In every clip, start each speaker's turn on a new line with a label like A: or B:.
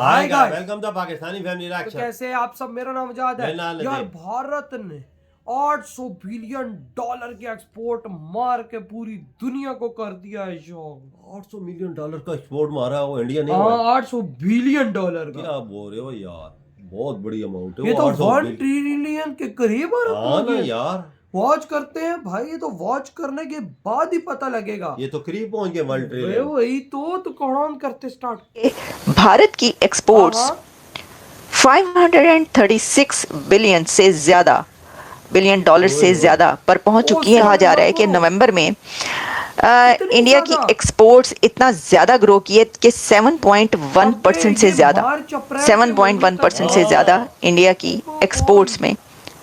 A: Hi guys,
B: welcome to Pakistani family
A: तो
B: reaction.
A: कैसे हैं आप सब। मेरा नाम आजाद है।
B: मेरा नाम
A: यार
B: नदीम।
A: भारत ने 800 बिलियन डॉलर के एक्सपोर्ट मार के पूरी दुनिया को कर दिया है शौक।
B: 800 मिलियन डॉलर का एक्सपोर्ट मारा है, वो इंडिया नहीं
A: हाँ,
B: हुआ।
A: 800 बिलियन डॉलर का।
B: क्या बोल रहे हो यार, बहुत बड़ी अमाउंट है
A: ये
B: वो।
A: तो
B: 800
A: 1 ट्रिलियन के करीब आ रहा
B: हाँ ना यार,
A: वॉच करते हैं भाई, ये तो वॉच करने के बाद ही पता लगेगा।
B: ये तो करीब पहुंच गए 1 ट्रिलियन।
A: वही तो कौन करते स्टार्ट।
C: भारत की एक्सपोर्ट्स 536 बिलियन डॉलर से ज्यादा पर पहुंच चुकी है। कहा जा रहा है कि नवंबर में इंडिया की एक्सपोर्ट्स इतना ज्यादा ग्रो की है कि 7.1% से ज्यादा इंडिया की एक्सपोर्ट्स में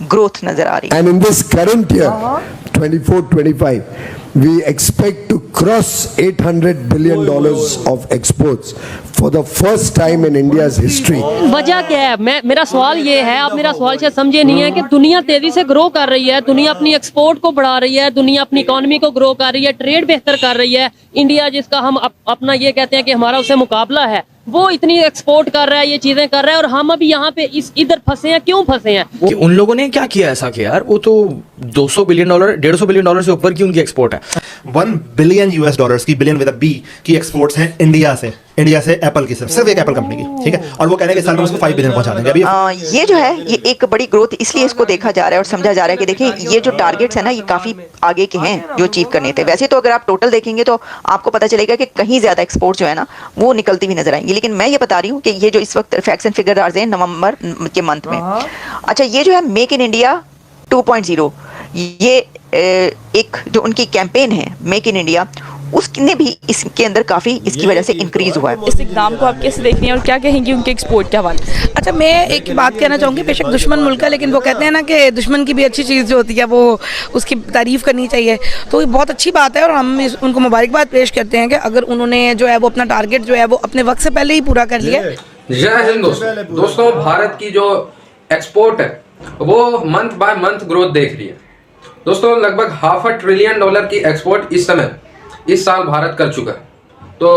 C: ग्रोथ नजर आ रही है।
D: And in this current year, 24-25, we expect to cross $800 billion of exports for the first time in India's history.
E: वजह क्या है? मेरा सवाल ये है, आप मेरा सवाल शायद समझे नहीं है कि दुनिया तेजी से ग्रो कर रही है, दुनिया अपनी एक्सपोर्ट को बढ़ा रही है, दुनिया अपनी इकोनॉमी को ग्रो कर रही है, ट्रेड बेहतर कर रही है। इंडिया जिसका हम अपना ये कहते हैं कि हमारा उससे मुकाबला है, वो इतनी एक्सपोर्ट कर रहा है, ये चीजें कर रहा है, और हम अभी यहाँ पे इधर फंसे हैं। क्यों फंसे हैं?
F: कि उन लोगों ने क्या किया ऐसा कि यार वो तो 200 बिलियन डॉलर 150 बिलियन डॉलर से ऊपर की उनकी एक्सपोर्ट है।
G: 1 बिलियन यूएस डॉलर्स की, बिलियन विद अ बी की एक्सपोर्ट्स हैं इंडिया से एप्पल की, सिर्फ एक एप्पल कंपनी की, ठीक है। और वो कह रहे हैं कि साल में उसको 5 बिलियन पहुंचा देंगे। अभी
C: ये जो है ये एक बड़ी ग्रोथ इसलिए इसको देखा जा रहा है और समझा जा रहा है कि देखिए ये जो टारगेट्स है ना, ये काफी आगे के हैं जो अचीव करने थे। वैसे तो अगर आप टोटल देखेंगे तो आपको पता चलेगा कि कहीं ज्यादा एक्सपोर्ट जो है ना वो निकलती हुई नजर आएंगी। लेकिन मैं ये बता रही हूँ कि ये जो इस वक्त फैक्ट्स एंड फिगर्स हैं नवंबर के मंथ में, अच्छा ये जो है मेक इन इंडिया 2.0, ये एक जो उनकी कैंपेन है मेक इन इंडिया, उसने भी इसके अंदर काफी इसकी वजह से इंक्रीज हुआ है।
H: इस एग्जाम को आप कैसे देखते हैं और क्या कहेंगे उनके एक्सपोर्ट के हवाले? अच्छा, मैं एक बात कहना चाहूँगी, बेशक दुश्मन मुल्क है, लेकिन वो कहते हैं ना कि दुश्मन की भी अच्छी चीज़ जो होती है वो उसकी तारीफ करनी चाहिए, तो ये बहुत अच्छी बात है और हम उनको मुबारकबाद पेश करते हैं कि अगर उन्होंने जो है वो अपना टारगेट जो है वो अपने वक्त से पहले ही पूरा कर लिया।
I: जय हिंद दोस्तों, भारत की जो एक्सपोर्ट है वो मंथ बाय मंथ ग्रोथ देख रही है दोस्तों। लगभग $500 बिलियन की एक्सपोर्ट इस साल भारत कर चुका है। तो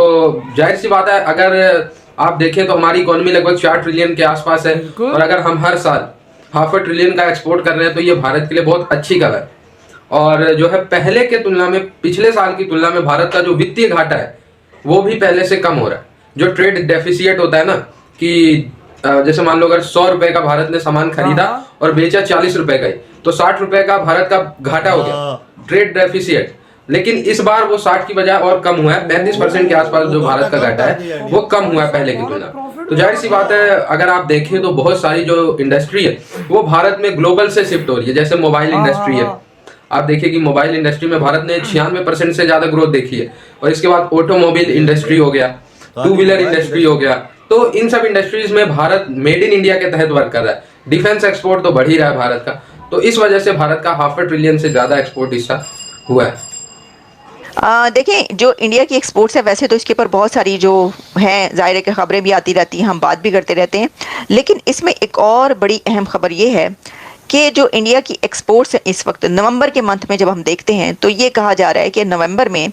I: जाहिर सी बात है, अगर आप देखें तो हमारी इकोनॉमी लगभग 4 ट्रिलियन के आसपास है, और अगर हम हर साल $500 बिलियन का एक्सपोर्ट कर रहे हैं तो ये भारत के लिए बहुत अच्छी खबर है। और जो है पहले के तुलना में, पिछले साल की तुलना में भारत का जो वित्तीय घाटा है वो भी पहले से कम हो रहा है। जो ट्रेड डेफिसिएट होता है ना, कि जैसे मान लो अगर 100 रुपए का भारत ने सामान खरीदा और बेचा 40 रुपए का ही, तो 60 रुपए का भारत का घाटा हो गया, ट्रेड डेफिसिएट। लेकिन इस बार वो 60 की बजाय और कम हुआ है, 35% के आसपास जो भारत का घाटा है वो कम हुआ है पहले की तुलना। तो जाहिर सी बात है, अगर आप देखें तो बहुत सारी जो इंडस्ट्री है वो भारत में ग्लोबल से शिफ्ट हो रही है। जैसे मोबाइल इंडस्ट्री है, आप देखिए कि मोबाइल इंडस्ट्री में भारत ने 96% से ज्यादा ग्रोथ देखी है। और इसके बाद ऑटोमोबाइल इंडस्ट्री हो गया, 2 व्हीलर इंडस्ट्री हो गया। तो इन सब इंडस्ट्रीज में भारत मेड इन इंडिया के तहत वर्क कर रहा है। डिफेंस एक्सपोर्ट तो बढ़ ही रहा है भारत का, तो इस वजह से भारत का $500 बिलियन से ज्यादा एक्सपोर्ट हिस्सा हुआ है।
C: देखें जो इंडिया की एक्सपोर्ट्स है, वैसे तो इसके ऊपर बहुत सारी जो हैं ज़ाहिर है कि खबरें भी आती रहती हैं, हम बात भी करते रहते हैं, लेकिन इसमें एक और बड़ी अहम खबर ये है कि जो इंडिया की एक्सपोर्ट्स है इस वक्त नवंबर के मंथ में जब हम देखते हैं तो ये कहा जा रहा है कि नवंबर में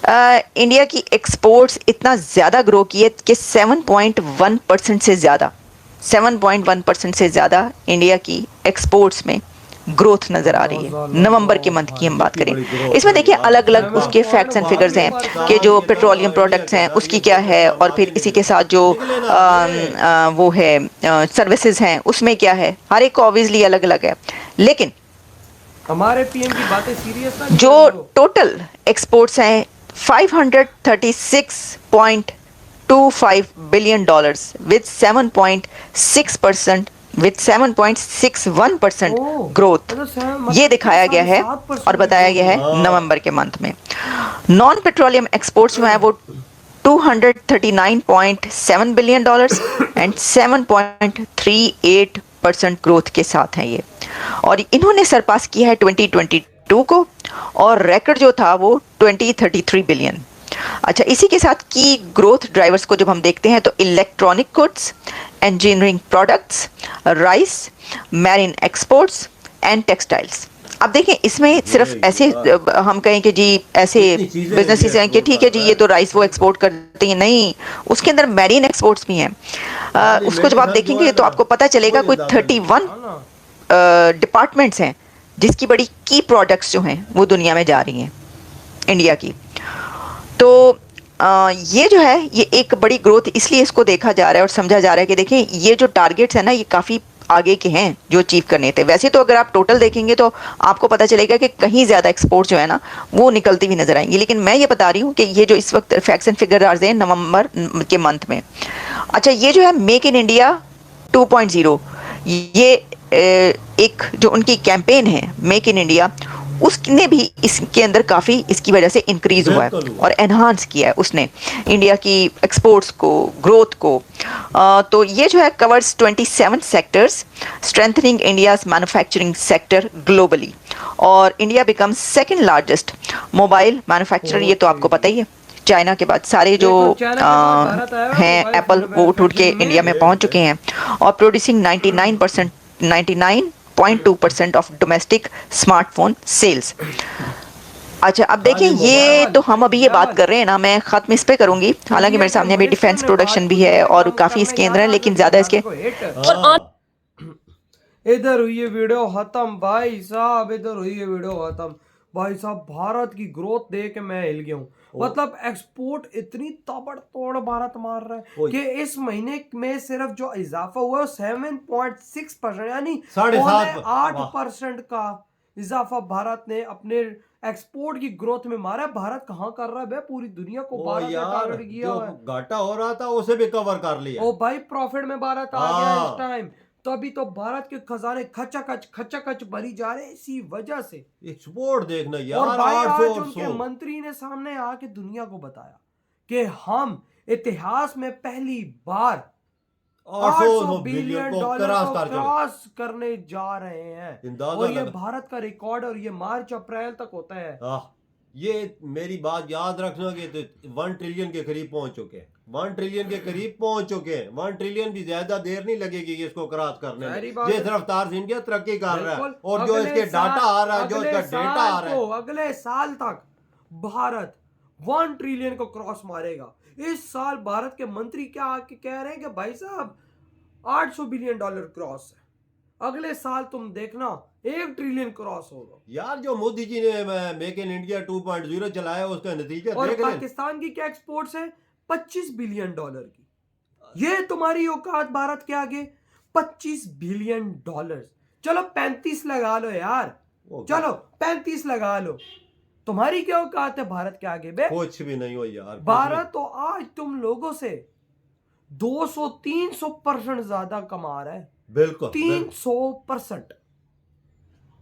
C: इंडिया की एक्सपोर्ट्स इतना ज़्यादा ग्रो की है कि 7.1% से ज़्यादा इंडिया की एक्सपोर्ट्स में ग्रोथ नजर आ रही है। नवंबर के मंथ की हम बात करें, इसमें देखिए अलग अलग उसके फैक्ट्स एंड फिगर्स हैं कि जो पेट्रोलियम प्रोडक्ट्स हैं उसकी क्या है, और फिर इसी के साथ जो वो है सर्विसेज हैं उसमें क्या है, हर एक ऑब्वियसली अलग अलग है। लेकिन
A: हमारे पीएम की बातें सीरियस ना,
C: जो टोटल एक्सपोर्ट्स हैं 536.25 बिलियन डॉलर्स विद 7.61% ग्रोथ, ये दिखाया गया है और बताया गया है नवंबर के मंथ में। नॉन पेट्रोलियम एक्सपोर्ट्स जो है वो 239.7 बिलियन डॉलर्स एंड 7.38% ग्रोथ के साथ है ये, और इन्होंने सरपास किया है 2022 को, और रिकॉर्ड जो था वो 2033 बिलियन। अच्छा, इसी के साथ की ग्रोथ ड्राइवर्स को जब हम देखते हैं तो electronic goods, engineering products, rice, marine exports and textiles, अब देखें इसमें सिर्फ ऐसे हम कहें कि जी ऐसे
B: इतनी चीजें
C: बिजनेसेस
B: इंडिया
C: हैं कि ठीक है जी
B: export
C: ये तो राइस वो एक्सपोर्ट करती हैं, नहीं, उसके अंदर मैरीन एक्सपोर्ट्स भी हैं। उसको जब आप देखेंगे तो आपको पता चलेगा कोई 31 डिपार्टमेंट्स हैं जिसकी बड़ी की प्रोडक्ट्स जो हैं वो दुनिया में जा रही हैं इंडिया की। तो ये जो है ये एक बड़ी ग्रोथ इसलिए इसको देखा जा रहा है और समझा जा रहा है कि देखें ये जो टारगेट्स हैं ना ये काफ़ी आगे के हैं जो अचीव करने थे। वैसे तो अगर आप टोटल देखेंगे तो आपको पता चलेगा कि कहीं ज़्यादा एक्सपोर्ट जो है ना वो निकलती हुई नजर आएंगी, लेकिन मैं ये बता रही हूँ कि ये जो इस वक्त फैक्ट्स एंड फिगर्स हैं नवंबर के मंथ में। अच्छा, ये जो है मेक इन इंडिया 2.0 ये एक जो उनकी कैंपेन है मेक इन इंडिया उसने भी इसके अंदर काफ़ी इसकी वजह से इंक्रीज हुआ है और एनहांस किया है उसने इंडिया की एक्सपोर्ट्स को, ग्रोथ को। तो ये जो है covers 27 sectors strengthening India's manufacturing sector globally, और India becomes second largest mobile manufacturer. ये तो आपको पता ही है, चाइना के बाद सारे जो हैं एप्पल वो उठ के इंडिया में पहुंच चुके हैं और producing 99.2% of domestic smartphone sales. अच्छा, अब देखिए ये तो हम अभी ये बात कर रहे हैं ना, मैं खत्म इस पे करूंगी, हालांकि मेरे सामने अभी डिफेंस प्रोडक्शन भी है और काफी इसके अंदर है, लेकिन ज्यादा इसके
A: इधर हुई ये वीडियो खत्म भाई साहब, इधर हुई ये वीडियो खत्म भाई साहब। भारत की ग्रोथ देख के मैं हिल गया हूँ। मतलब एक्सपोर्ट इतनी ताबड़तोड़ भारत मार रहा है कि इस महीने में सिर्फ जो इजाफा हुआ है 7.6% यानी 8% का इजाफा भारत ने अपने एक्सपोर्ट की ग्रोथ में मारा है। भारत कहाँ कर रहा है बे, पूरी दुनिया को भारत ने टारगेट किया है।
B: घाटा हो रहा था उसे भी कवर कर लिया।
A: ओ भाई प्रॉफिट में भारत आ गया इस टाइम। तो अभी तो भारत के खजाने खचाखच भरी जा रहे हैं इसी वजह से।
B: एक्सपोर्ट देखना यार।
A: और भाई आज उनके मंत्री ने सामने आके दुनिया को बताया कि हम इतिहास में पहली बार 800 बिलियन डॉलर को क्रॉस करने जा रहे हैं। और ये भारत का रिकॉर्ड और ये मार्च अप्रैल तक होता है।
B: ये मेरी बात याद रखना कि 1 ट्रिलियन के करीब पहुंच चुके हैं, 1 ट्रिलियन के करीब पहुंच चुके हैं। 1 ट्रिलियन भी ज्यादा देर नहीं लगेगी इसको क्रॉस करने में। जिस रफ्तार से इंडिया तरक्की कर रहा है और जो इसके डाटा आ रहा है, जो इसका डेटा आ रहा है,
A: अगले साल तक भारत 1 ट्रिलियन को क्रॉस मारेगा। इस साल भारत के मंत्री क्या आके कह रहे हैं कि भाई साहब 800 बिलियन डॉलर क्रॉस है, अगले साल तुम देखना 1 ट्रिलियन क्रॉस होगा।
B: यार जो मोदी जी ने मेक इन इंडिया 2.0 चलाया उसका नतीजा
A: और
B: देख
A: पाकिस्तान की क्या एक्सपोर्ट्स है 25 बिलियन डॉलर की। ये तुम्हारी औकात भारत के आगे 25 बिलियन डॉलर। चलो 35 लगा लो यार, चलो 35 लगा लो, तुम्हारी क्या औकात है भारत के आगे बे?
B: कुछ भी नहीं हो यार।
A: भारत तो आज तुम लोगों से 200-300% ज्यादा कमा रहा है।
B: बिल्कुल
A: 300%।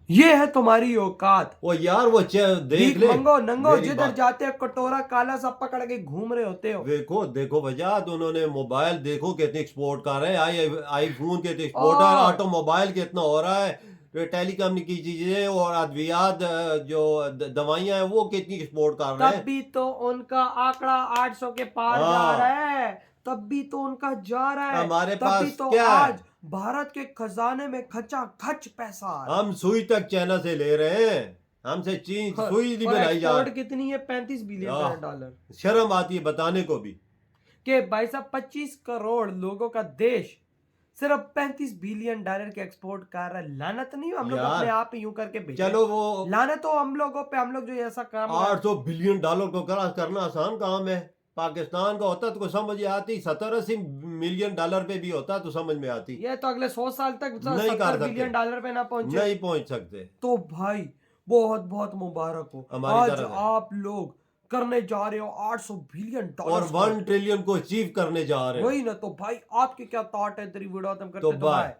A: ये है तुम्हारी औकात।
B: वो यार वो देख ले,
A: मंगो नंगो जिधर जाते हो कटोरा काला सा पकड़ के घूम रहे होते हो।
B: देखो भैया, उन्होंने मोबाइल देखो कितने एक्सपोर्ट कर रहे हैं, आईफोन कितने एक्सपोर्ट है, ऑटोमोबाइल कितना हो रहा है, टेलीकॉम की चीजें और अद्वियात जो दवाइयां हैं वो कितनी एक्सपोर्ट कर रहे हैं।
A: तब भी तो उनका आंकड़ा 800 के पार जा रहा है, तब भी तो उनका जा रहा है।
B: हमारे पास
A: तो
B: क्या
A: आज
B: है?
A: भारत के खजाने में खचाखच पैसा आ रहा है।
B: हम सुई तक चाइना से ले रहे हैं, हमसे चीन सुई भी बनाई जा रही है।
A: कितनी है 35 बिलियन डॉलर।
B: शर्म आती है बताने को भी
A: कि भाई साहब 25 करोड़ लोगों का देश सिर्फ 35 बिलियन डॉलर के एक्सपोर्ट कर रहा है। लानत नहीं हो हम लोग अपने आप ही यूं करके भेजे।
B: चलो वो
A: लानत हो हम लोगों पे, हम लोग जो ऐसा काम
B: 800 बिलियन डॉलर को क्रॉस करना आसान काम है। पाकिस्तान का होता तो समझ में आती, 70-80 मिलियन डॉलर पे भी होता तो समझ में आती।
A: ये तो अगले 100 साल तक
B: नहीं कर सकते,
A: बिलियन डॉलर पे ना पहुंचे,
B: नहीं पहुंच सकते।
A: तो भाई बहुत बहुत मुबारक हो, आज आप लोग करने जा रहे हो 800 बिलियन डॉलर
B: और 1 ट्रिलियन को अचीव करने जा रहे हो।
A: वही ना, तो भाई आपके क्या थॉट है? तेरी वीडियो खत्म करते
B: तो बाय।